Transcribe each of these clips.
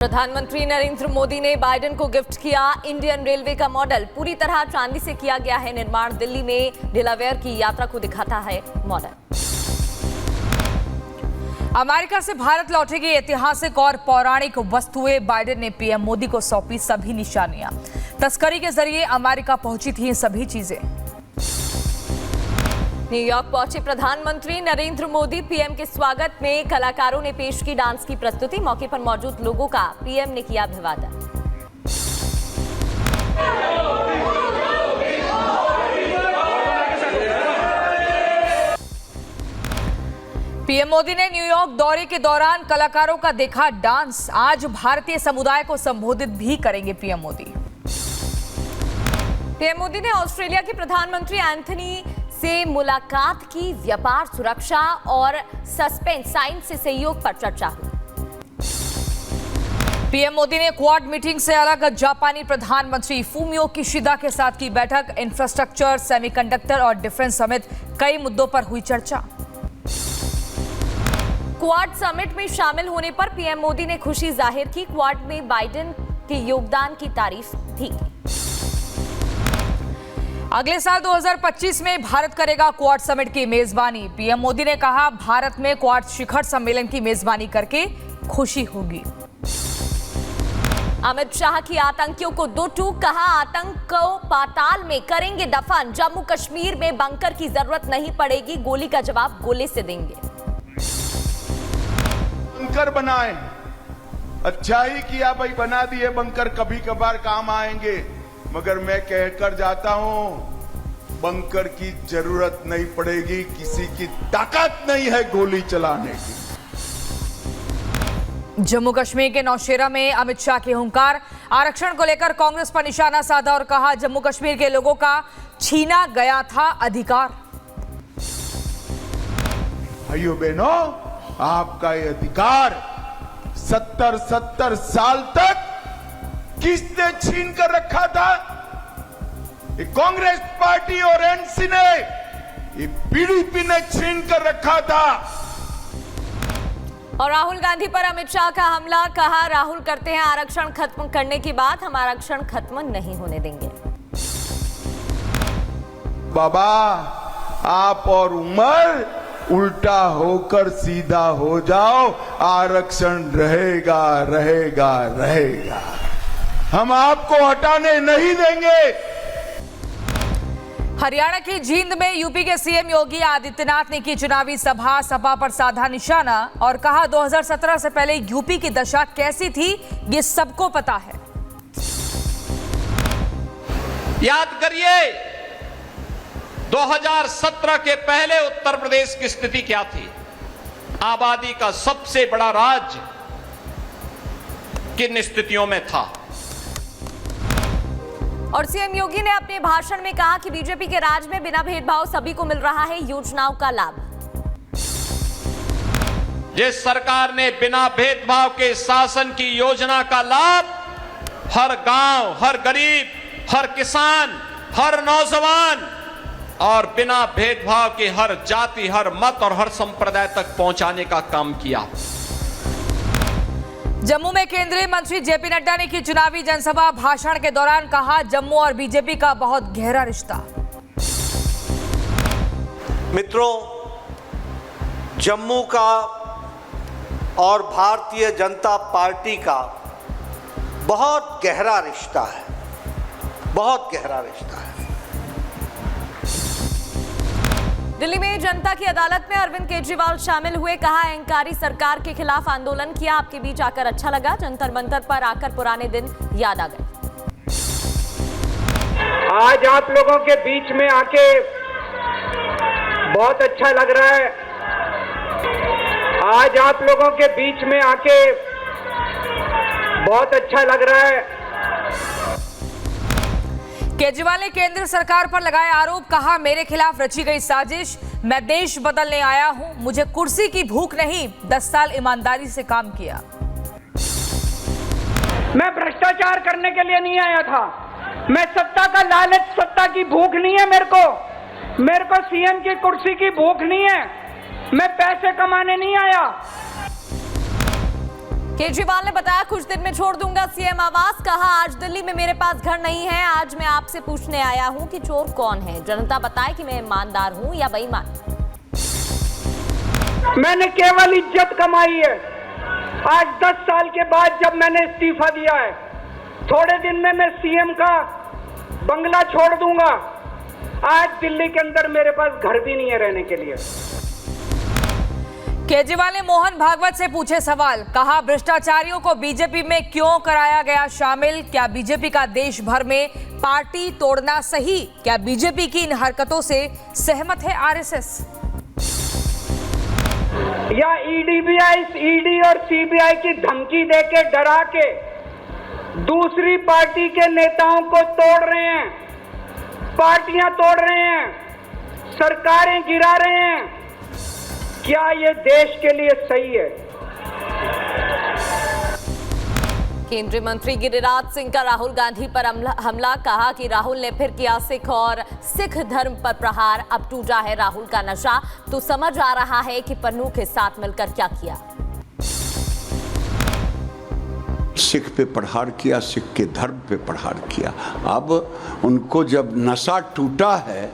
प्रधानमंत्री नरेंद्र मोदी ने बाइडेन को गिफ्ट किया इंडियन रेलवे का मॉडल। पूरी तरह चांदी से किया गया है निर्माण। दिल्ली में डेलावेयर की यात्रा को दिखाता है मॉडल। अमेरिका से भारत लौटेगी ऐतिहासिक और पौराणिक वस्तुएं। बाइडेन ने पीएम मोदी को सौंपी सभी निशानियां। तस्करी के जरिए अमेरिका पहुंची थी सभी चीजें। न्यूयॉर्क पहुंचे प्रधानमंत्री नरेंद्र मोदी। पीएम के स्वागत में कलाकारों ने पेश की डांस की प्रस्तुति। मौके पर मौजूद लोगों का पीएम ने किया अभिवादन। पीएम मोदी ने न्यूयॉर्क दौरे के दौरान कलाकारों का देखा डांस। आज भारतीय समुदाय को संबोधित भी करेंगे पीएम मोदी। पीएम मोदी ने ऑस्ट्रेलिया के प्रधानमंत्री एंथनी से मुलाकात की। व्यापार, सुरक्षा और सस्पेंस साइंस से सहयोग पर चर्चा हुई। पीएम मोदी ने क्वाड मीटिंग से अलग जापानी प्रधानमंत्री फूमियो किशिदा के साथ की बैठक। इंफ्रास्ट्रक्चर, सेमीकंडक्टर और डिफेंस समेत कई मुद्दों पर हुई चर्चा। क्वाड समिट में शामिल होने पर पीएम मोदी ने खुशी जाहिर की। क्वाड में बाइडेन के योगदान की तारीफ भी की। अगले साल 2025 में भारत करेगा क्वाड समिट की मेजबानी। पीएम मोदी ने कहा, भारत में क्वाड शिखर सम्मेलन की मेजबानी करके खुशी होगी। अमित शाह की आतंकियों को दो टूक। कहा, आतंक को पाताल में करेंगे दफन। जम्मू कश्मीर में बंकर की जरूरत नहीं पड़ेगी। गोली का जवाब गोले से देंगे। बंकर बनाए, अच्छा ही किया भाई, बना दिए बंकर, कभी कभार काम आएंगे। मगर मैं कहकर जाता हूं, बंकर की जरूरत नहीं पड़ेगी। किसी की ताकत नहीं है गोली चलाने की। जम्मू कश्मीर के नौशेरा में अमित शाह के हुंकार। आरक्षण को लेकर कांग्रेस पर निशाना साधा और कहा, जम्मू कश्मीर के लोगों का छीना गया था अधिकार। भाइयों बहनों, आपका ये अधिकार 70 साल तक किसने छीन कर रखा था? ये कांग्रेस पार्टी और एनसी ने, ये पीडीपी ने छीन कर रखा था। और राहुल गांधी पर अमित शाह का हमला। कहा, राहुल करते हैं आरक्षण खत्म करने की बात, हम आरक्षण खत्म नहीं होने देंगे। बाबा, आप और उमर उल्टा होकर सीधा हो जाओ, आरक्षण रहेगा रहेगा रहेगा। हम आपको हटाने नहीं देंगे। हरियाणा की जींद में यूपी के सीएम योगी आदित्यनाथ ने की चुनावी सभा। सभा पर साधा निशाना और कहा, 2017 से पहले यूपी की दशा कैसी थी ये सबको पता है। याद करिए, 2017 के पहले उत्तर प्रदेश की स्थिति क्या थी। आबादी का सबसे बड़ा राज्य किन स्थितियों में था। और सीएम योगी ने अपने भाषण में कहा कि बीजेपी के राज में बिना भेदभाव सभी को मिल रहा है योजनाओं का लाभ। जिस सरकार ने बिना भेदभाव के शासन की योजना का लाभ हर गांव, हर गरीब, हर किसान, हर नौजवान और बिना भेदभाव के हर जाति, हर मत और हर संप्रदाय तक पहुंचाने का काम किया। जम्मू में केंद्रीय मंत्री जेपी नड्डा ने की चुनावी जनसभा। भाषण के दौरान कहा, जम्मू और बीजेपी का बहुत गहरा रिश्ता। मित्रों, जम्मू का और भारतीय जनता पार्टी का बहुत गहरा रिश्ता है, बहुत गहरा रिश्ता है। दिल्ली में जनता की अदालत में अरविंद केजरीवाल शामिल हुए। कहा, अहंकारी सरकार के खिलाफ आंदोलन किया। आपके बीच आकर अच्छा लगा। जंतर मंतर पर आकर पुराने दिन याद आ गए। आज आप लोगों के बीच में आके बहुत अच्छा लग रहा है। आज आप लोगों के बीच में आके बहुत अच्छा लग रहा है। केजरीवाल ने केंद्र सरकार पर लगाए आरोप। कहा, मेरे खिलाफ रची गई साजिश। मैं देश बदलने आया हूं, मुझे कुर्सी की भूख नहीं। 10 साल ईमानदारी से काम किया। मैं भ्रष्टाचार करने के लिए नहीं आया था। मैं सत्ता का लालच, सत्ता की भूख नहीं है मेरे को सीएम की कुर्सी की भूख नहीं है। मैं पैसे कमाने नहीं आया। केजरीवाल ने बताया कुछ दिन में छोड़ दूंगा सीएम आवास। कहा आज दिल्ली में मेरे पास घर नहीं है, आज मैं आपसे पूछने आया हूं कि चोर कौन है। जनता बताए कि मैं ईमानदार हूं या बेईमान। मैंने केवल इज्जत कमाई है। आज 10 साल के बाद जब मैंने इस्तीफा दिया है, थोड़े दिन में मैं सीएम का बंगला छोड़ दूंगा। आज दिल्ली के अंदर मेरे पास घर भी नहीं है रहने के लिए। केजरीवाल ने मोहन भागवत से पूछे सवाल। कहा भ्रष्टाचारियों को बीजेपी में क्यों कराया गया शामिल। क्या बीजेपी का देश भर में पार्टी तोड़ना सही। क्या बीजेपी की इन हरकतों से सहमत है आरएसएस। या ईडी और सीबीआई की धमकी देके डरा के दूसरी पार्टी के नेताओं को तोड़ रहे हैं, पार्टियां तोड़ रहे हैं, सरकारें गिरा रहे हैं। क्या ये देश के लिए सही है? केंद्रीय मंत्री गिरिराज सिंह का राहुल गांधी पर हमला। कहा कि राहुल ने फिर किया सिख और सिख धर्म पर प्रहार। अब टूटा है राहुल का नशा तो समझ आ रहा है कि पन्नू के साथ मिलकर क्या किया। सिख पे प्रहार किया, सिख के धर्म पे प्रहार किया। अब उनको जब नशा टूटा है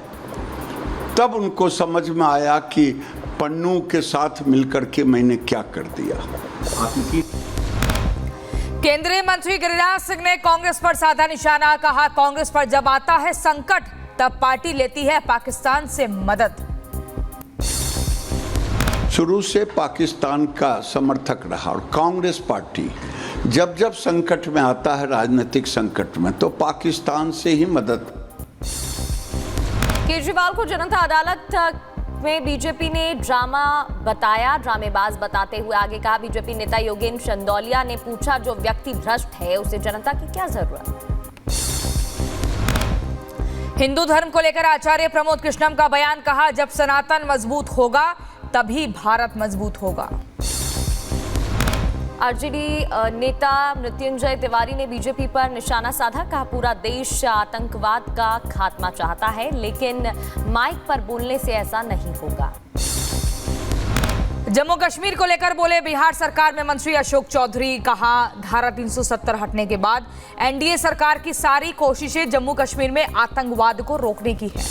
तब उनको समझ में आया कि पन्नू के साथ मिलकर के मैंने क्या कर दिया। केंद्रीय मंत्री गिरिराज सिंह ने कांग्रेस पर साधा निशाना। कहा कांग्रेस पर जब आता है संकट तब पार्टी लेती है पाकिस्तान से मदद। शुरू से पाकिस्तान का समर्थक रहा और कांग्रेस पार्टी जब जब संकट में आता है, राजनीतिक संकट में, तो पाकिस्तान से ही मदद। केजरीवाल को जनता अदालत में बीजेपी ने ड्रामा बताया, ड्रामेबाज बताते हुए आगे कहा बीजेपी नेता योगेंद्र चंदौलिया ने पूछा जो व्यक्ति भ्रष्ट है उसे जनता की क्या जरूरत। हिंदू धर्म को लेकर आचार्य प्रमोद कृष्णम का बयान। कहा जब सनातन मजबूत होगा तभी भारत मजबूत होगा। आरजेडी नेता मृत्युंजय तिवारी ने बीजेपी पर निशाना साधा। कहा पूरा देश आतंकवाद का खात्मा चाहता है लेकिन माइक पर बोलने से ऐसा नहीं होगा। जम्मू कश्मीर को लेकर बोले बिहार सरकार में मंत्री अशोक चौधरी। कहा धारा 370 हटने के बाद एनडीए सरकार की सारी कोशिशें जम्मू कश्मीर में आतंकवाद को रोकने की है।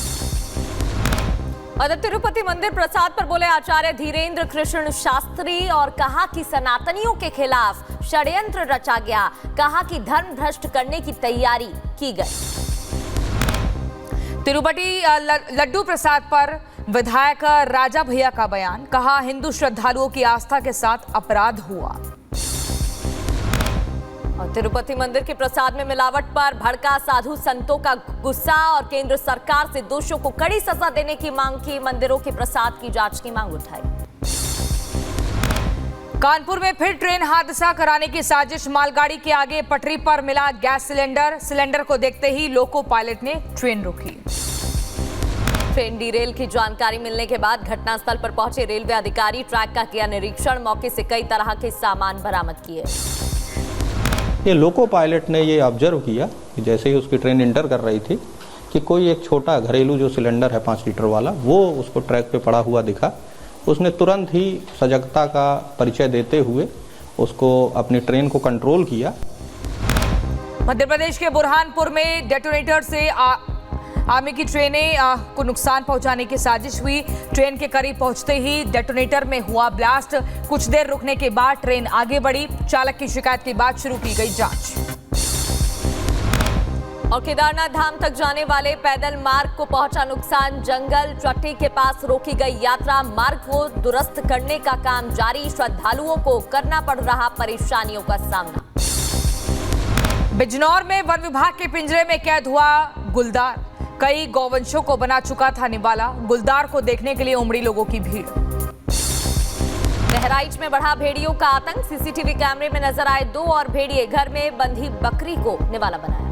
और तिरुपति मंदिर प्रसाद पर बोले आचार्य धीरेन्द्र कृष्ण शास्त्री और कहा कि सनातनियों के खिलाफ षड्यंत्र रचा गया। कहा कि धर्म भ्रष्ट करने की तैयारी की गई। तिरुपति लड्डू प्रसाद पर विधायक राजा भैया का बयान। कहा हिंदू श्रद्धालुओं की आस्था के साथ अपराध हुआ। और तिरुपति मंदिर के प्रसाद में मिलावट पर भड़का साधु संतों का गुस्सा और केंद्र सरकार से दोषियों को कड़ी सजा देने की मांग की। मंदिरों के प्रसाद की जांच की मांग उठाई। कानपुर में फिर ट्रेन हादसा कराने की साजिश। मालगाड़ी के आगे पटरी पर मिला गैस सिलेंडर को देखते ही लोको पायलट ने ट्रेन रोकी। ट्रेन डीरेल की जानकारी मिलने के बाद घटनास्थल पर पहुंचे रेलवे अधिकारी ट्रैक का किया निरीक्षण। मौके से कई तरह के सामान बरामद किए। ये लोको पायलट ने ये ऑब्जर्व किया कि जैसे ही उसकी ट्रेन इंटर कर रही थी कि कोई एक छोटा घरेलू जो सिलेंडर है 5 लीटर वाला वो उसको ट्रैक पे पड़ा हुआ दिखा। उसने तुरंत ही सजगता का परिचय देते हुए उसको अपनी ट्रेन को कंट्रोल किया। मध्य प्रदेश के बुरहानपुर में डेटोनेटर से आर्मी की ट्रेनें को नुकसान पहुंचाने की साजिश हुई। ट्रेन के करीब पहुंचते ही डेटोनेटर में हुआ ब्लास्ट। कुछ देर रुकने के बाद ट्रेन आगे बढ़ी। चालक की शिकायत के बाद शुरू की गई जांच। और केदारनाथ धाम तक जाने वाले पैदल मार्ग को पहुंचा नुकसान। जंगल चट्टी के पास रोकी गई यात्रा। मार्ग को दुरुस्त करने का काम जारी। श्रद्धालुओं को करना पड़ रहा परेशानियों का सामना। बिजनौर में वन विभाग के पिंजरे में कैद हुआ गुलदार। कई गौवंशों को बना चुका था निवाला। गुलदार को देखने के लिए उमड़ी लोगों की भीड़। बहराइच में बढ़ा भेड़ियों का आतंक। सीसीटीवी कैमरे में नजर आए 2 और भेड़िए। घर में बंधी बकरी को निवाला बनाया।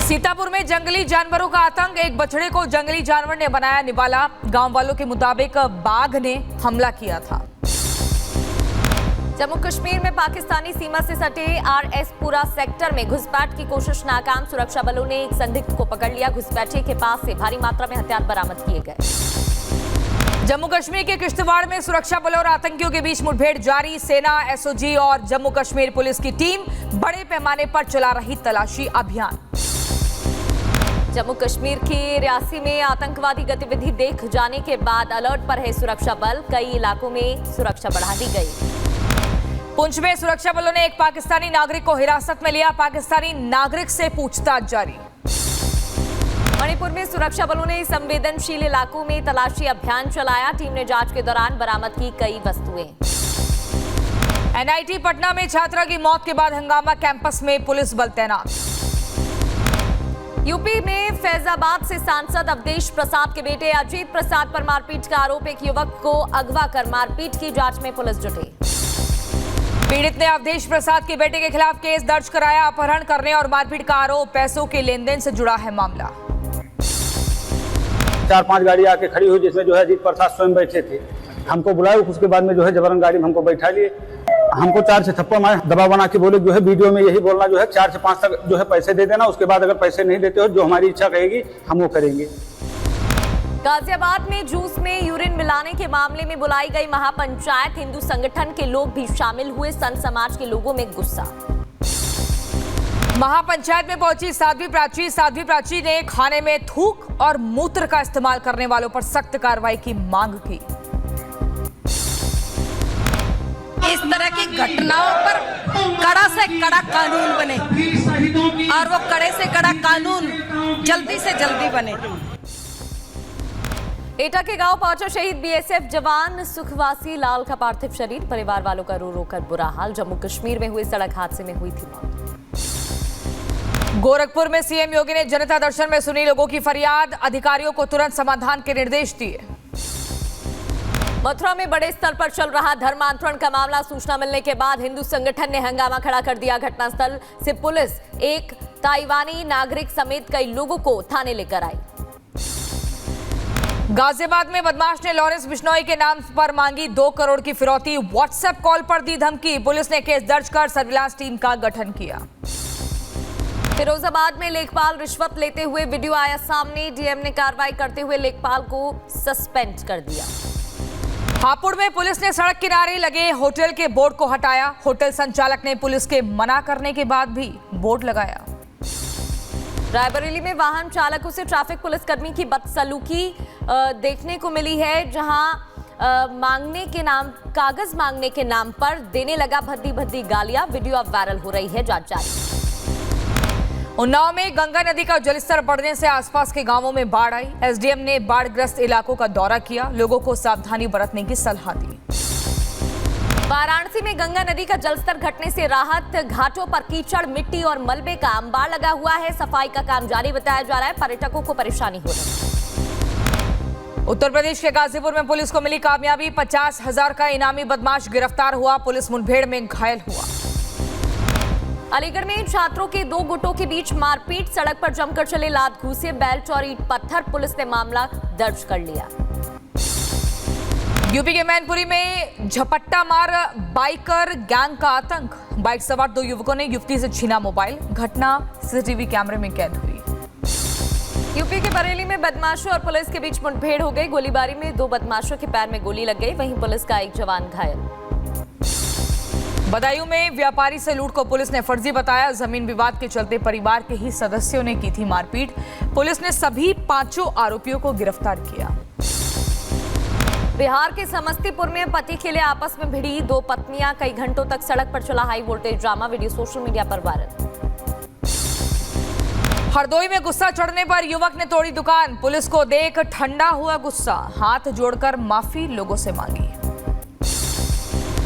सीतापुर में जंगली जानवरों का आतंक। एक बछड़े को जंगली जानवर ने बनाया निवाला। गांव वालों के मुताबिक बाघ ने हमला किया था। जम्मू कश्मीर में पाकिस्तानी सीमा से सटे आरएसपुरा सेक्टर में घुसपैठ की कोशिश नाकाम। सुरक्षा बलों ने एक संदिग्ध को पकड़ लिया। घुसपैठिए के पास से भारी मात्रा में हथियार बरामद किए गए। जम्मू कश्मीर के किश्तवाड़ में सुरक्षा बलों और आतंकियों के बीच मुठभेड़ जारी। सेना, एसओजी और जम्मू कश्मीर पुलिस की टीम बड़े पैमाने पर चला रही तलाशी अभियान। जम्मू कश्मीर की रियासी में आतंकवादी गतिविधि देख जाने के बाद अलर्ट पर है सुरक्षा बल। कई इलाकों में सुरक्षा बढ़ा दी गई। पुंछ में सुरक्षा बलों ने एक पाकिस्तानी नागरिक को हिरासत में लिया। पाकिस्तानी नागरिक से पूछताछ जारी। मणिपुर में सुरक्षा बलों ने संवेदनशील इलाकों में तलाशी अभियान चलाया। टीम ने जांच के दौरान बरामद की कई वस्तुएं। एनआईटी पटना में छात्रा की मौत के बाद हंगामा, कैंपस में पुलिस बल तैनात। यूपी में फैजाबाद से सांसद अवधेश प्रसाद के बेटे अजीत प्रसाद पर मारपीट का आरोप। एक युवक को अगवा कर मारपीट की जांच में पुलिस जुटी। पीड़ित ने अवधेश प्रसाद के बेटे के खिलाफ केस दर्ज कराया। अपहरण करने और मारपीट का आरोप, पैसों के लेन देन से जुड़ा है मामला। 4-5 गाड़ी आके खड़ी हुई जिसमें जो है अजीत प्रसाद स्वयं बैठे थे। हमको बुलाया, उसके बाद में जो है जबरन गाड़ी में हमको बैठा लिए। हमको 4 से थप्पड़ मारे, दबाव बना के बोले जो है वीडियो में यही बोलना जो है 4 से 5 तक जो है पैसे दे देना, उसके बाद अगर पैसे नहीं देते हो जो हमारी इच्छा कहेगी हम वो करेंगे। गाजियाबाद में जूस में यूरिन मिलाने के मामले में बुलाई गई महापंचायत। हिंदू संगठन के लोग भी शामिल हुए। संत समाज के लोगों में गुस्सा। महापंचायत में पहुंची साध्वी प्राची। साध्वी प्राची ने खाने में थूक और मूत्र का इस्तेमाल करने वालों पर सख्त कार्रवाई की मांग की। इस तरह की घटनाओं पर कड़ा से कड़ा कानून बने और वो कड़े से कड़ा कानून जल्दी से जल्दी बने। एटा के गांव पहुंचा शहीद बीएसएफ जवान सुखवासी लाल का पार्थिव शरीर। परिवार वालों का रो रो कर बुरा हाल। जम्मू कश्मीर में हुए सड़क हादसे में हुई थी मौत। गोरखपुर में सीएम योगी ने जनता दर्शन में सुनी लोगों की फरियाद। अधिकारियों को तुरंत समाधान के निर्देश दिए। मथुरा में बड़े स्तर पर चल रहा धर्मांतरण का मामला। सूचना मिलने के बाद हिंदू संगठन ने हंगामा खड़ा कर दिया। घटनास्थल से पुलिस एक ताइवानी नागरिक समेत कई लोगों को थाने लेकर आई। गाजियाबाद में बदमाश ने लॉरेंस बिश्नोई के नाम पर मांगी 2 करोड़ की फिरौती। व्हाट्सएप कॉल पर दी धमकी। पुलिस ने केस दर्ज कर सर्विलांस टीम का गठन किया। फिरोजाबाद में लेखपाल रिश्वत लेते हुए वीडियो आया सामने। डीएम ने कार्रवाई करते हुए लेखपाल को सस्पेंड कर दिया। हापुड़ में पुलिस ने सड़क किनारे लगे होटल के बोर्ड को हटाया। होटल संचालक ने पुलिस के मना करने के बाद भी बोर्ड लगाया। रायबरेली में वाहन चालकों से ट्रैफिक पुलिसकर्मी की बदसलूकी देखने को मिली है, जहां कागज मांगने के नाम पर देने लगा भद्दी भद्दी गालियां। वीडियो अब वायरल हो रही है, जांच जारी। उन्नाव में गंगा नदी का जलस्तर बढ़ने से आसपास के गांवों में बाढ़ आई। एसडीएम ने बाढ़ग्रस्त इलाकों का दौरा किया। लोगों को सावधानी बरतने की सलाह दी। वाराणसी में गंगा नदी का जलस्तर घटने से राहत। घाटों पर कीचड़, मिट्टी और मलबे का अंबार लगा हुआ है। सफाई का काम जारी बताया जा रहा है। पर्यटकों को परेशानी हो रही है। उत्तर प्रदेश के गाजीपुर में पुलिस को मिली कामयाबी। 50,000 का इनामी बदमाश गिरफ्तार हुआ। पुलिस मुठभेड़ में घायल हुआ। अलीगढ़ में छात्रों के 2 गुटों के बीच मारपीट। सड़क पर जमकर चले लात घूसे, बेल्ट और ईंट पत्थर। पुलिस ने मामला दर्ज कर लिया। यूपी के मैनपुरी में झपट्टा मार बाइकर गैंग का आतंक। बाइक सवार 2 युवकों ने युवती से छीना मोबाइल। घटना सीसीटीवी कैमरे में कैद हुई। यूपी के बरेली में बदमाशों और पुलिस के बीच मुठभेड़ हो गई। गोलीबारी में 2 बदमाशों के पैर में गोली लग गई। वहीं पुलिस का एक जवान घायल। बदायूं में व्यापारी से लूट को पुलिस ने फर्जी बताया। जमीन विवाद के चलते परिवार के ही सदस्यों ने की थी मारपीट। पुलिस ने सभी 5 आरोपियों को गिरफ्तार किया। बिहार के समस्तीपुर में पति के लिए आपस में भिड़ी 2 पत्नियां। कई घंटों तक सड़क पर चला high voltage drama. Video social media पर वायरल। हरदोई में गुस्सा चढ़ने पर युवक ने तोड़ी दुकान। पुलिस को देख ठंडा हुआ गुस्सा। हाथ जोड़कर माफी लोगों से मांगी।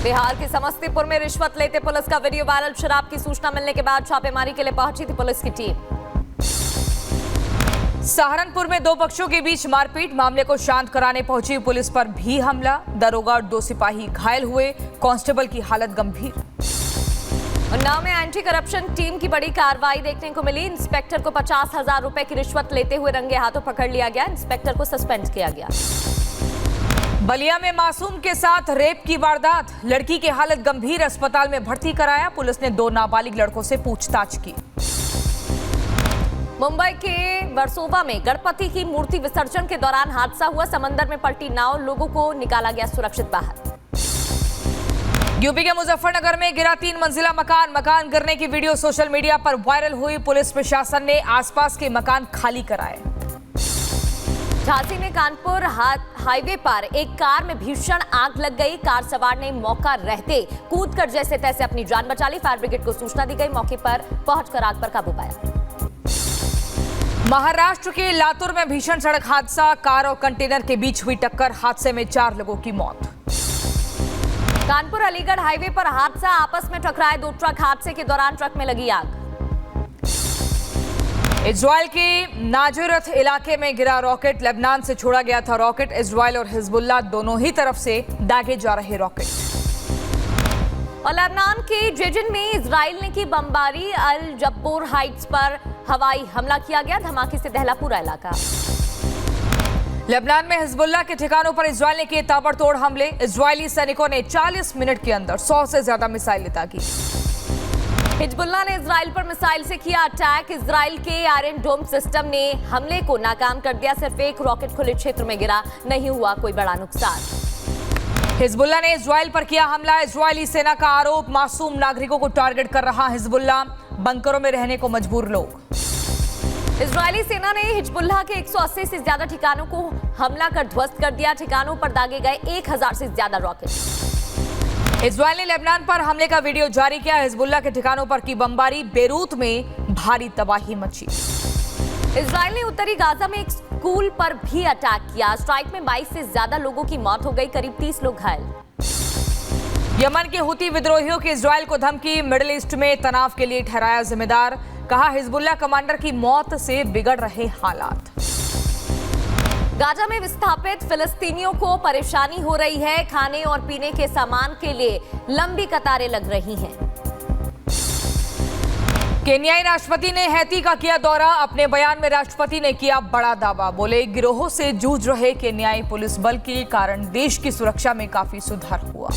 बिहार के समस्तीपुर में रिश्वत लेते पुलिस का वीडियो वायरल। शराब की सूचना मिलने के बाद छापेमारी के लिए पहुंची थी पुलिस की टीम। सहारनपुर में 2 पक्षों के बीच मारपीट। मामले को शांत कराने पहुंची पुलिस पर भी हमला। दरोगा और 2 सिपाही घायल हुए। कांस्टेबल की हालत गंभीर। उन्नाव में एंटी करप्शन टीम की बड़ी कार्रवाई देखने को मिली। इंस्पेक्टर को 50,000 रुपए की रिश्वत लेते हुए रंगे हाथों पकड़ लिया गया। इंस्पेक्टर को सस्पेंड किया गया। बलिया में मासूम के साथ रेप की वारदात। लड़की की हालत गंभीर। अस्पताल में भर्ती कराया। पुलिस ने 2 नाबालिग लड़कों से पूछताछ की। मुंबई के वर्सोवा में गणपति की मूर्ति विसर्जन के दौरान हादसा हुआ। समंदर में पलटी नाव, लोगों को निकाला गया सुरक्षित बाहर। यूपी के मुजफ्फरनगर में गिरा 3 मंजिला मकान गिरने की वीडियो सोशल मीडिया पर वायरल हुई। पुलिस प्रशासन ने आसपास के मकान खाली कराए। झांसी में कानपुर हाईवे पर एक कार में भीषण आग लग गई। कार सवार ने मौका रहते कूदकर जैसे तैसे अपनी जान बचा ली। फायर ब्रिगेड को सूचना दी गई। मौके पर पहुंचकर आग पर काबू पाया। महाराष्ट्र के लातूर में भीषण सड़क हादसा, कार और कंटेनर के बीच हुई टक्कर, हादसे में 4 लोगों की मौत। कानपुर अलीगढ़ हाईवे पर हादसा, आपस में टकराए 2 ट्रक। हादसे के दौरान ट्रक में लगी आग। इजराइल के नाजुरत इलाके में गिरा रॉकेट, लेबनान से छोड़ा गया था रॉकेट। इजराइल और हिजबुल्लाह दोनों ही तरफ से दागे जा रहे रॉकेट। और लेबनान के जेजिन में इजराइल ने की बमबारी। अल जब्बोर हाइट्स पर हवाई हमला किया गया। धमाके से दहला पूरा इलाका। लेबनान में हिजबुल्लाह के ठिकानों पर इजराइल ने किए ताबड़तोड़ हमले। इजरायली सैनिकों ने 40 मिनट के अंदर 100 से ज्यादा मिसाइलें दागी। हिजबुल्लाह ने इजराइल पर मिसाइल से किया अटैक। इजराइल के आयरन डोम सिस्टम ने हमले को नाकाम कर दिया। सिर्फ एक रॉकेट खुले क्षेत्र में गिरा, नहीं हुआ कोई बड़ा नुकसान। हिजबुल्लाह ने इजराइल पर किया हमला। इजरायली सेना का आरोप, मासूम नागरिकों को टारगेट कर रहा हिजबुल्लाह, बंकरों में रहने को मजबूर लोग। इजरायली सेना ने हिजबुल्लाह के 180 से ज्यादा ठिकानों को हमला कर ध्वस्त कर दिया। ठिकानों पर दागे गए 1000 से ज्यादा रॉकेट। इजराइल ने लेबनान पर हमले का वीडियो जारी किया। हिजबुल्लाह के ठिकानों पर की बमबारी, बेरूत में भारी तबाही मची। इजराइल ने उत्तरी गाजा में एक स्कूल पर भी अटैक किया। स्ट्राइक में 22 से ज्यादा लोगों की मौत हो गई, करीब 30 लोग घायल। यमन के हुती विद्रोहियों की इजराइल को धमकी, मिडिल ईस्ट में तनाव के लिए ठहराया जिम्मेदार। कहा हिजबुल्लाह कमांडर की मौत से बिगड़ रहे हालात। गाजा में विस्थापित फिलिस्तीनियों को परेशानी हो रही है। खाने और पीने के सामान के लिए लंबी कतारें लग रही हैं। केन्याई राष्ट्रपति ने हैती का किया दौरा। अपने बयान में राष्ट्रपति ने किया बड़ा दावा। बोले गिरोहों से जूझ रहे केन्याई पुलिस बल के कारण देश की सुरक्षा में काफी सुधार हुआ।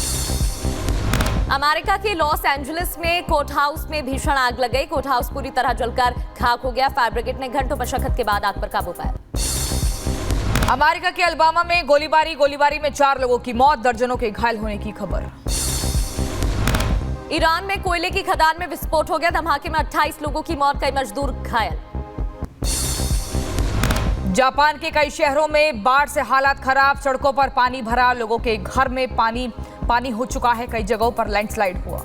अमेरिका के लॉस एंजलिस में कोर्ट हाउस में भीषण आग लग गई। कोर्ट हाउस पूरी तरह जलकर खाक हो गया। फायर ब्रिगेड ने घंटों मशक्कत के बाद आग पर काबू पाया। अमेरिका के अल्बामा में गोलीबारी में 4 लोगों की मौत, दर्जनों के घायल होने की खबर। ईरान में कोयले की खदान में विस्फोट हो गया। धमाके में 28 लोगों की मौत, कई मजदूर घायल। जापान के कई शहरों में बाढ़ से हालात खराब, सड़कों पर पानी भरा, लोगों के घर में पानी हो चुका है। कई जगहों पर लैंडस्लाइड हुआ।